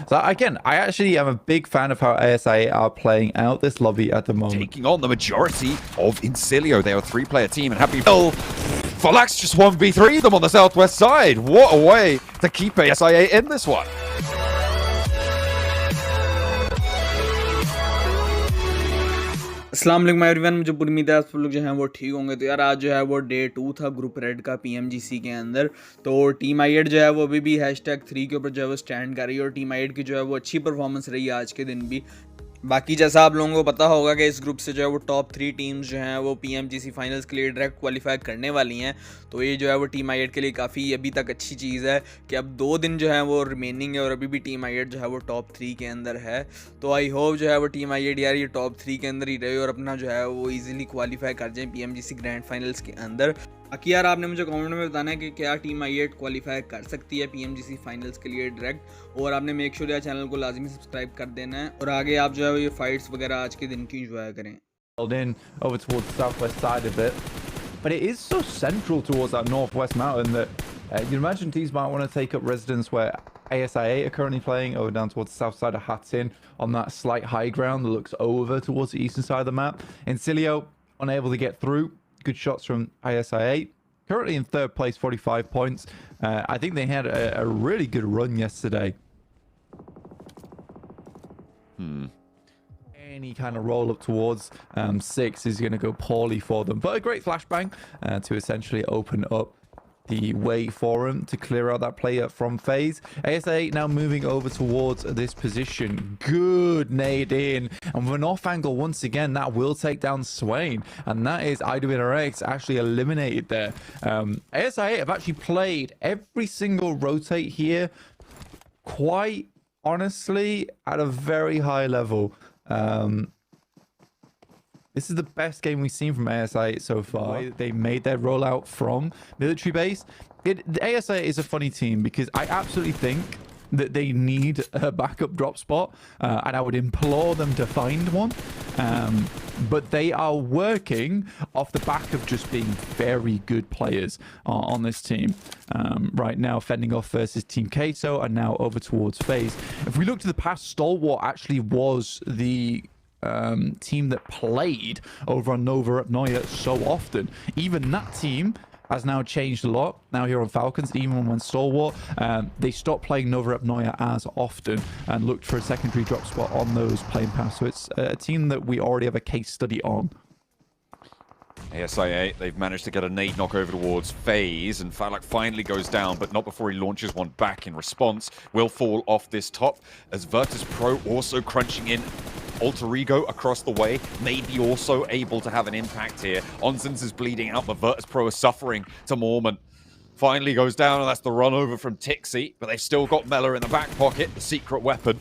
So again, I actually am a big fan of how ASIA are playing out this lobby at the moment. Taking on the majority of Incilio. They are a 3-player team and happy. Falak's just 1v3 them on the southwest side. What a way to keep ASIA in this one. अस्सलाम वालेकुम everyone, मुझे पूरी उम्मीद है आप सब लोग जो हैं वो ठीक होंगे। तो यार आज जो है वो डे 2 था ग्रुप रेड का पीएमजीसी के अंदर। तो टीम आई8 जो है वो अभी भी #3 के ऊपर जो है वो स्टैंड कर रही है और टीम आई8 की जो है वो अच्छी परफॉर्मेंस रही है आज के दिन भी। बाकी जैसा आप लोगों को पता होगा कि इस ग्रुप से जो है वो टॉप 3 टीम्स जो हैं वो पीएमजीसी फाइनल्स के लिए डायरेक्ट क्वालिफाई करने वाली हैं। तो ये जो है वो टीम आई8 के लिए काफ़ी अभी तक अच्छी चीज़ है कि अब 2 दिन जो है वो रिमेनिंग है और अभी भी टीम आई8 जो है वो टॉप 3 के अंदर है। तो आई होप जो है वो टीम आई8 यार ये टॉप 3 के अंदर ही रहे और अपना जो है वो ईजिली क्वालिफाई कर जाए पीएमजीसी ग्रैंड फाइनल्स के अंदर। बाकी यार आपने मुझे कमेंट में बताना है कि क्या टीम आई8 क्वालिफाई कर सकती है पीएमजीसी फाइनल्स के लिए डायरेक्ट, और आपने मेक श्योर यार चैनल को लाजमी सब्सक्राइब कर देना है और आगे आप जो है ये फाइट्स वगैरह आज के दिन की एंजॉय करें। In over towards the southwest side of it, but it is so central towards that northwest mountain that you'd imagine teams might want to take up residence where ASIA are currently playing, over down towards the south side of Hatin on that slight high ground that looks over towards the eastern side of the map. Incilio unable to get through. Good shots from ASIA. Currently in 3rd place, 45 points. I think they had a really good run yesterday. Any kind of roll up towards 6 is going to go poorly for them, but a great flashbang to essentially open up the way for him to clear out that player from phase. ASA now moving over towards this position. Good nade in, and from an off angle once again that will take down Swain, and that is IWNRX actually eliminated there. ASA have actually played every single rotate here quite honestly at a very high level. This is the best game we've seen from ASA so far. They made their rollout from military base. The ASA is a funny team because I absolutely think that they need a backup drop spot, and I would implore them to find one. But they are working off the back of just being very good players on this team. Right now, fending off versus Team Queso, and now over towards FaZe. If we look to the past, Stalwart actually was the team that played over on Nova Upnoya so often. Even that team has now changed a lot. Now here on Falcons, even when Stalwart, they stopped playing Nova Upnoya as often and looked for a secondary drop spot on those playing paths. So it's a team that we already have a case study on. ASIA, they've managed to get a nade knock over towards FaZe, and Falak finally goes down, but not before he launches one back in response. Will fall off this top, as Virtus Pro also crunching in. Alter Ego across the way, maybe also able to have an impact here. Onsens is bleeding out, but Virtus Pro is suffering to Mormon. Finally goes down, and that's the run over from Tixie, but they've still got Mella in the back pocket, the secret weapon,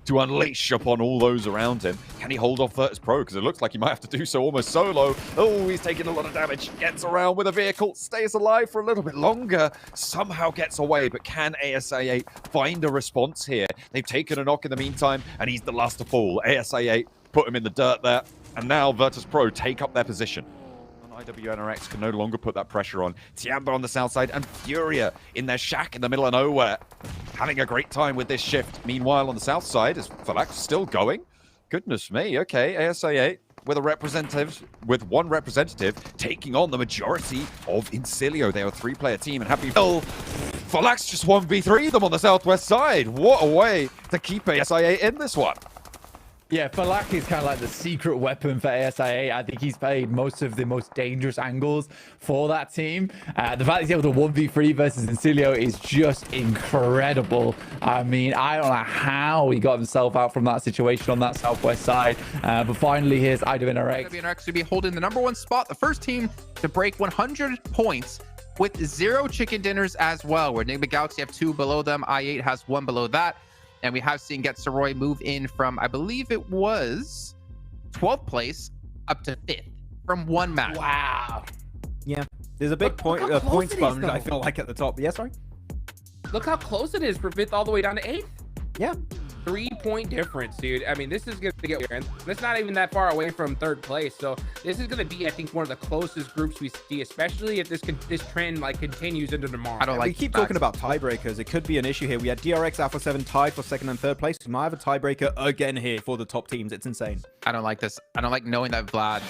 to unleash upon all those around him. Can he hold off Virtus Pro? Because it looks like he might have to do so almost solo. Oh, he's taking a lot of damage. Gets around with a vehicle. Stays alive for a little bit longer. Somehow gets away. But can ASA8 find a response here? They've taken a knock in the meantime, and he's the last to fall. ASA8 put him in the dirt there. And now Virtus Pro take up their position. IWNRX can no longer put that pressure on. Tianba on the south side, and Furia in their shack in the middle of nowhere. Having a great time with this shift. Meanwhile, on the south side, is Falak still going? Goodness me. Okay, ASA8 with one representative taking on the majority of Incilio. They are a 3-player team and happy. Falak's just 1v3 them on the southwest side. What a way to keep ASA8 in this one. Yeah, Falak is kind of like the secret weapon for ASIA. I think he's played most of the most dangerous angles for that team. The fact he's able to 1v3 versus Incilio is just incredible. I mean, I don't know how he got himself out from that situation on that southwest side. But finally, here's IWNRX. IWNRX to be holding the #1 spot, the first team to break 100 points with 0 chicken dinners as well. Where Enigma Galaxy have 2 below them, I8 has 1 below that. And we have seen Get Soroy move in from, I believe it was 12th place up to 5th from 1 match. Wow. Yeah. There's a big point sponge, I feel like, at the top. Yeah, sorry? Look how close it is for 5th all the way down to 8th. Yeah. 3-point difference, dude. I mean, this is going to get weird. That's not even that far away from third place. So this is going to be, I think, one of the closest groups we see, especially if this trend like continues into tomorrow. I don't like. We keep talking about tiebreakers. It could be an issue here. We had DRX Alpha 7 tied for second and third place. We might have a tiebreaker again here for the top teams. It's insane. I don't like this. I don't like knowing that Vlad